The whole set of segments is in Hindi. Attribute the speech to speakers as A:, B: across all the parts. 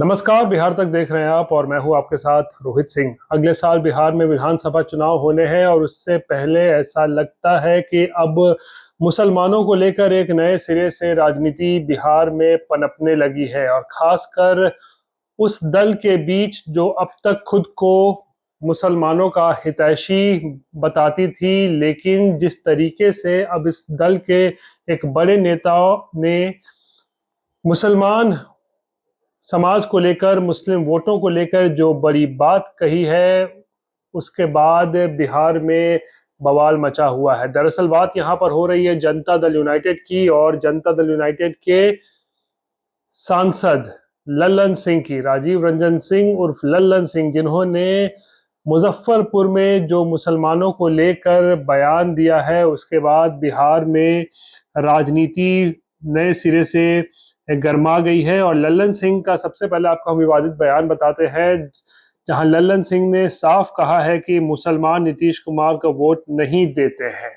A: नमस्कार। बिहार तक देख रहे हैं आप और मैं हूं आपके साथ रोहित सिंह। अगले साल बिहार में विधानसभा चुनाव होने हैं और उससे पहले ऐसा लगता है कि अब मुसलमानों को लेकर एक नए सिरे से राजनीति बिहार में पनपने लगी है और खासकर उस दल के बीच जो अब तक खुद को मुसलमानों का हितैषी बताती थी, लेकिन जिस तरीके से अब इस दल के एक बड़े नेताओं ने मुसलमान समाज को लेकर, मुस्लिम वोटों को लेकर जो बड़ी बात कही है, उसके बाद बिहार में बवाल मचा हुआ है। दरअसल बात यहाँ पर हो रही है जनता दल यूनाइटेड की, और जनता दल यूनाइटेड के सांसद लल्लन सिंह की, राजीव रंजन सिंह उर्फ लल्लन सिंह, जिन्होंने मुजफ्फरपुर में जो मुसलमानों को लेकर बयान दिया है, उसके बाद बिहार में राजनीति नए सिरे से गर्मा गई है। और लल्लन सिंह का सबसे पहले आपको हम विवादित बयान बताते हैं, जहां लल्लन सिंह ने साफ कहा है कि मुसलमान नीतीश कुमार को वोट नहीं देते हैं।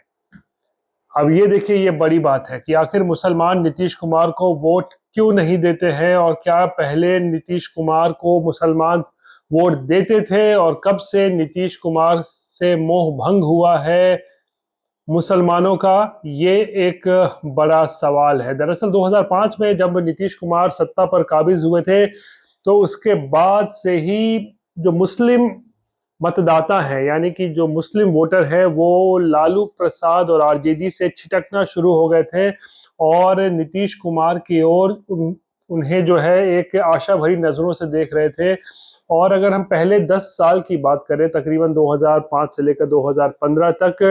A: अब ये देखिए, ये बड़ी बात है कि आखिर मुसलमान नीतीश कुमार को वोट क्यों नहीं देते हैं, और क्या पहले नीतीश कुमार को मुसलमान वोट देते थे, और कब से नीतीश कुमार से मोह भंग हुआ है मुसलमानों का, ये एक बड़ा सवाल है। दरअसल 2005 में जब नीतीश कुमार सत्ता पर काबिज हुए थे, तो उसके बाद से ही जो मुस्लिम मतदाता हैं, यानी कि जो मुस्लिम वोटर है, वो लालू प्रसाद और आरजेडी से छिटकना शुरू हो गए थे और नीतीश कुमार की ओर उन्हें जो है एक आशा भरी नजरों से देख रहे थे। और अगर हम पहले 10 साल की बात करें, तकरीबन 2005 से लेकर 2015 तक,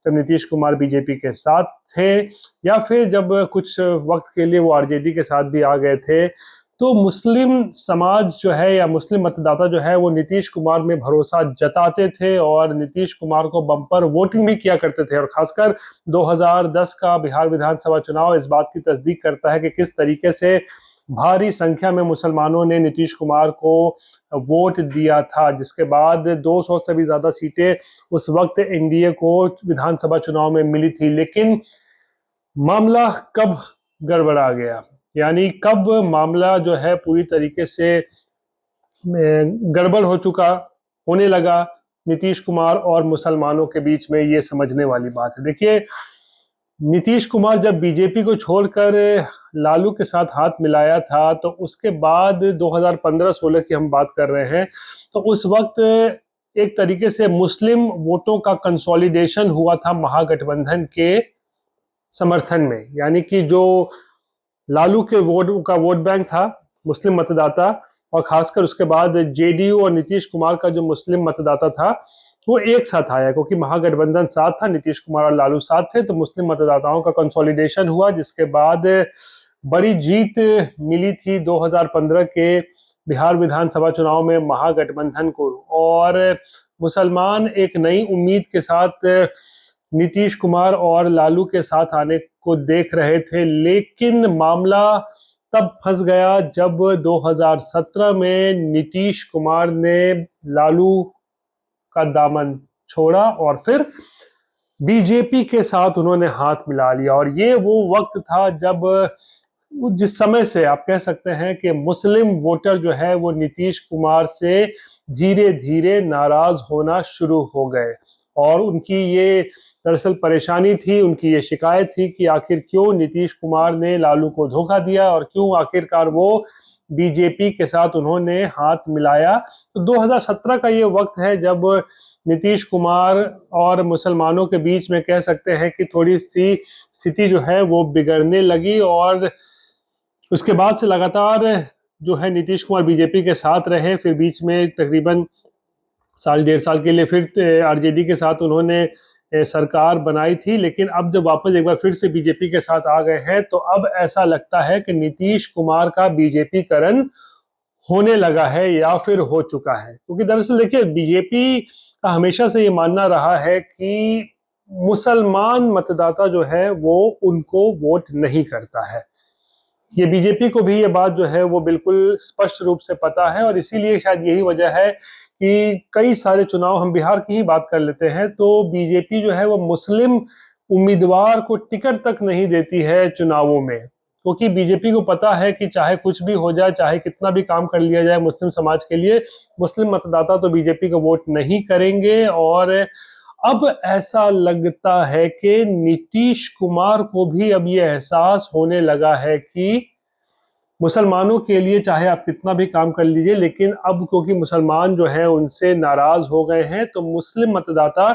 A: जब नीतीश कुमार बीजेपी के साथ थे, या फिर जब कुछ वक्त के लिए वो आरजेडी के साथ भी आ गए थे, तो मुस्लिम समाज जो है या मुस्लिम मतदाता जो है, वो नीतीश कुमार में भरोसा जताते थे और नीतीश कुमार को बम्पर वोटिंग भी किया करते थे। और खासकर 2010 का बिहार विधानसभा चुनाव इस बात की तस्दीक करता है कि किस तरीके से भारी संख्या में मुसलमानों ने नीतीश कुमार को वोट दिया था, जिसके बाद 200 से भी ज्यादा सीटें उस वक्त एनडीए को विधानसभा चुनाव में मिली थी। लेकिन मामला कब गड़बड़ा गया, यानी कब मामला जो है पूरी तरीके से गड़बड़ हो चुका, होने लगा नीतीश कुमार और मुसलमानों के बीच में, ये समझने वाली बात है। देखिए, नीतीश कुमार जब बीजेपी को छोड़कर लालू के साथ हाथ मिलाया था, तो उसके बाद 2015-16 की हम बात कर रहे हैं, तो उस वक्त एक तरीके से मुस्लिम वोटों का कंसोलिडेशन हुआ था महागठबंधन के समर्थन में। यानी कि जो लालू के वोट बैंक था, मुस्लिम मतदाता, और खासकर उसके बाद जेडीयू और नीतीश कुमार का जो मुस्लिम मतदाता था, वो एक साथ आया, क्योंकि महागठबंधन साथ था, नीतीश कुमार और लालू साथ थे, तो मुस्लिम मतदाताओं का कंसोलिडेशन हुआ, जिसके बाद बड़ी जीत मिली थी 2015 के बिहार विधानसभा चुनाव में महागठबंधन को। और मुसलमान एक नई उम्मीद के साथ नीतीश कुमार और लालू के साथ आने को देख रहे थे, लेकिन मामला तब फंस गया जब 2017 में नीतीश कुमार ने लालू का दामन छोड़ा और फिर बीजेपी के साथ उन्होंने हाथ मिला लिया। और ये वो वक्त था जब, जिस समय से आप कह सकते हैं कि मुस्लिम वोटर जो है वो नीतीश कुमार से धीरे धीरे नाराज होना शुरू हो गए, और उनकी ये दरअसल परेशानी थी, उनकी ये शिकायत थी कि आखिर क्यों नीतीश कुमार ने लालू को धोखा दिया और क्यों आखिरकार वो बीजेपी के साथ उन्होंने हाथ मिलाया। तो 2017 का ये वक्त है जब नीतीश कुमार और मुसलमानों के बीच में कह सकते हैं कि थोड़ी सी स्थिति जो है वो बिगड़ने लगी, और उसके बाद से लगातार जो है नीतीश कुमार बीजेपी के साथ रहे। फिर बीच में तकरीबन साल डेढ़ साल के लिए फिर आरजेडी के साथ उन्होंने सरकार बनाई थी, लेकिन अब जब वापस एक बार फिर से बीजेपी के साथ आ गए हैं, तो अब ऐसा लगता है कि नीतीश कुमार का बीजेपीकरण होने लगा है या फिर हो चुका है। क्योंकि दरअसल देखिए, बीजेपी का हमेशा से ये मानना रहा है कि मुसलमान मतदाता जो है वो उनको वोट नहीं करता है। ये बीजेपी को भी ये बात जो है वो बिल्कुल स्पष्ट रूप से पता है, और इसीलिए शायद यही वजह है कि कई सारे चुनाव, हम बिहार की ही बात कर लेते हैं, तो बीजेपी जो है वो मुस्लिम उम्मीदवार को टिकट तक नहीं देती है चुनावों में। क्योंकि बीजेपी को पता है कि चाहे कुछ भी हो जाए, चाहे कितना भी काम कर लिया जाए मुस्लिम समाज के लिए, मुस्लिम मतदाता तो बीजेपी को वोट नहीं करेंगे। और अब ऐसा लगता है कि नीतीश कुमार को भी अब ये एहसास होने लगा है कि मुसलमानों के लिए चाहे आप कितना भी काम कर लीजिए, लेकिन अब क्योंकि मुसलमान जो है उनसे नाराज हो गए हैं, तो मुस्लिम मतदाता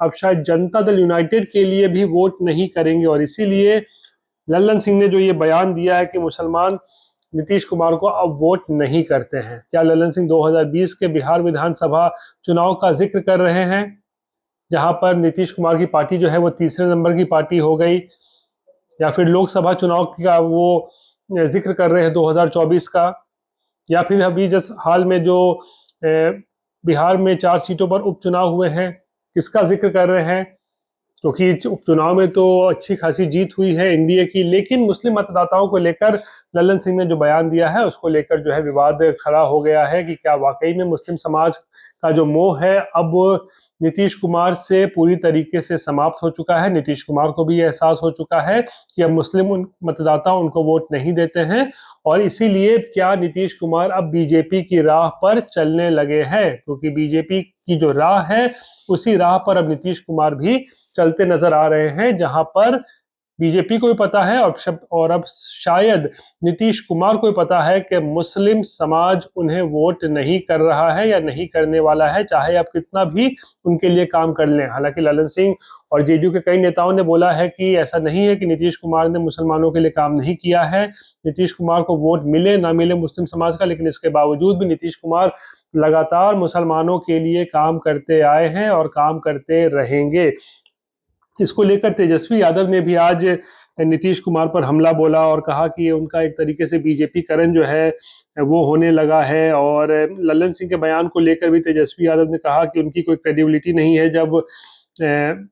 A: अब शायद जनता दल यूनाइटेड के लिए भी वोट नहीं करेंगे। और इसीलिए लल्लन सिंह ने जो ये बयान दिया है कि मुसलमान नीतीश कुमार को अब वोट नहीं करते हैं। क्या लल्लन सिंह 2020 के बिहार विधानसभा चुनाव का जिक्र कर रहे हैं, जहां पर नीतीश कुमार की पार्टी जो है वो तीसरे नंबर की पार्टी हो गई, या फिर लोकसभा चुनाव का वो जिक्र कर रहे हैं 2024 का, या फिर अभी जस्ट हाल में जो बिहार में 4 सीटों पर उपचुनाव हुए हैं किसका जिक्र कर रहे हैं? क्योंकि उपचुनाव में तो अच्छी खासी जीत हुई है एनडीए की, लेकिन मुस्लिम मतदाताओं को लेकर लल्लन सिंह ने जो बयान दिया है उसको लेकर जो है विवाद खड़ा हो गया है कि क्या वाकई में मुस्लिम समाज का जो मोह है अब नीतीश कुमार से पूरी तरीके से समाप्त हो चुका है। नीतीश कुमार को भी एहसास हो चुका है कि अब मुस्लिम मतदाता उनको वोट नहीं देते हैं, और इसीलिए क्या नीतीश कुमार अब बीजेपी की राह पर चलने लगे हैं, क्योंकि बीजेपी की जो राह है उसी राह पर अब नीतीश कुमार भी चलते नजर आ रहे हैं, जहां पर बीजेपी को भी पता है और अब शायद नीतीश कुमार को भी पता है कि मुस्लिम समाज उन्हें वोट नहीं कर रहा है या नहीं करने वाला है, चाहे आप कितना भी उनके लिए काम कर लें। हालांकि लल्लन सिंह और जेडीयू के कई नेताओं ने बोला है कि ऐसा नहीं है कि नीतीश कुमार ने मुसलमानों के लिए काम नहीं किया है, नीतीश कुमार को वोट मिले ना मिले मुस्लिम समाज का, लेकिन इसके बावजूद भी नीतीश कुमार लगातार मुसलमानों के लिए काम करते आए हैं और काम करते रहेंगे। इसको लेकर तेजस्वी यादव ने भी आज नीतीश कुमार पर हमला बोला और कहा कि उनका एक तरीके से बीजेपी करण जो है वो होने लगा है। और लल्लन सिंह के बयान को लेकर भी तेजस्वी यादव ने कहा कि उनकी कोई क्रेडिबिलिटी नहीं है। जब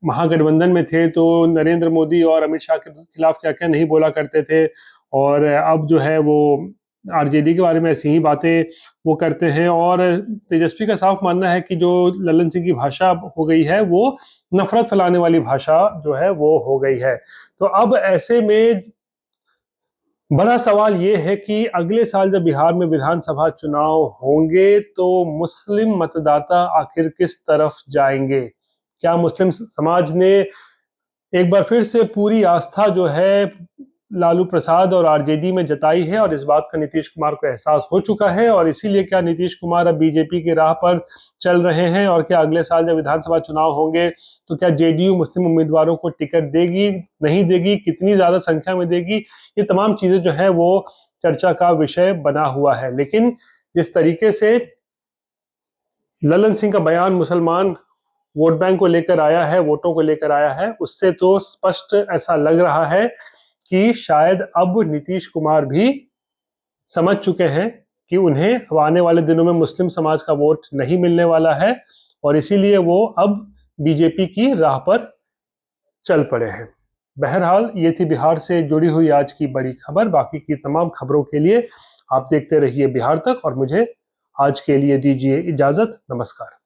A: महागठबंधन में थे तो नरेंद्र मोदी और अमित शाह के खिलाफ क्या क्या नहीं बोला करते थे, और अब जो है वो आरजेडी के बारे में ऐसी ही बातें वो करते हैं। और तेजस्वी का साफ मानना है कि जो लल्लन सिंह की भाषा हो गई है वो नफरत फैलाने वाली भाषा जो है वो हो गई है। तो अब ऐसे में बड़ा सवाल ये है कि अगले साल जब बिहार में विधानसभा चुनाव होंगे तो मुस्लिम मतदाता आखिर किस तरफ जाएंगे? क्या मुस्लिम समाज ने एक बार फिर से पूरी आस्था जो है लालू प्रसाद और आरजेडी में जताई है, और इस बात का नीतीश कुमार को एहसास हो चुका है, और इसीलिए क्या नीतीश कुमार अब बीजेपी की राह पर चल रहे हैं? और क्या अगले साल जब विधानसभा चुनाव होंगे तो क्या जेडीयू मुस्लिम उम्मीदवारों को टिकट देगी, नहीं देगी, कितनी ज्यादा संख्या में देगी? ये तमाम चीजें जो है वो चर्चा का विषय बना हुआ है। लेकिन जिस तरीके से लल्लन सिंह का बयान मुसलमान वोट बैंक को लेकर आया है, वोटों को लेकर आया है, उससे तो स्पष्ट ऐसा लग रहा है कि शायद अब नीतीश कुमार भी समझ चुके हैं कि उन्हें अब आने वाले दिनों में मुस्लिम समाज का वोट नहीं मिलने वाला है, और इसीलिए वो अब बीजेपी की राह पर चल पड़े हैं। बहरहाल ये थी बिहार से जुड़ी हुई आज की बड़ी खबर। बाकी की तमाम खबरों के लिए आप देखते रहिए बिहार तक, और मुझे आज के लिए दीजिए इजाजत। नमस्कार।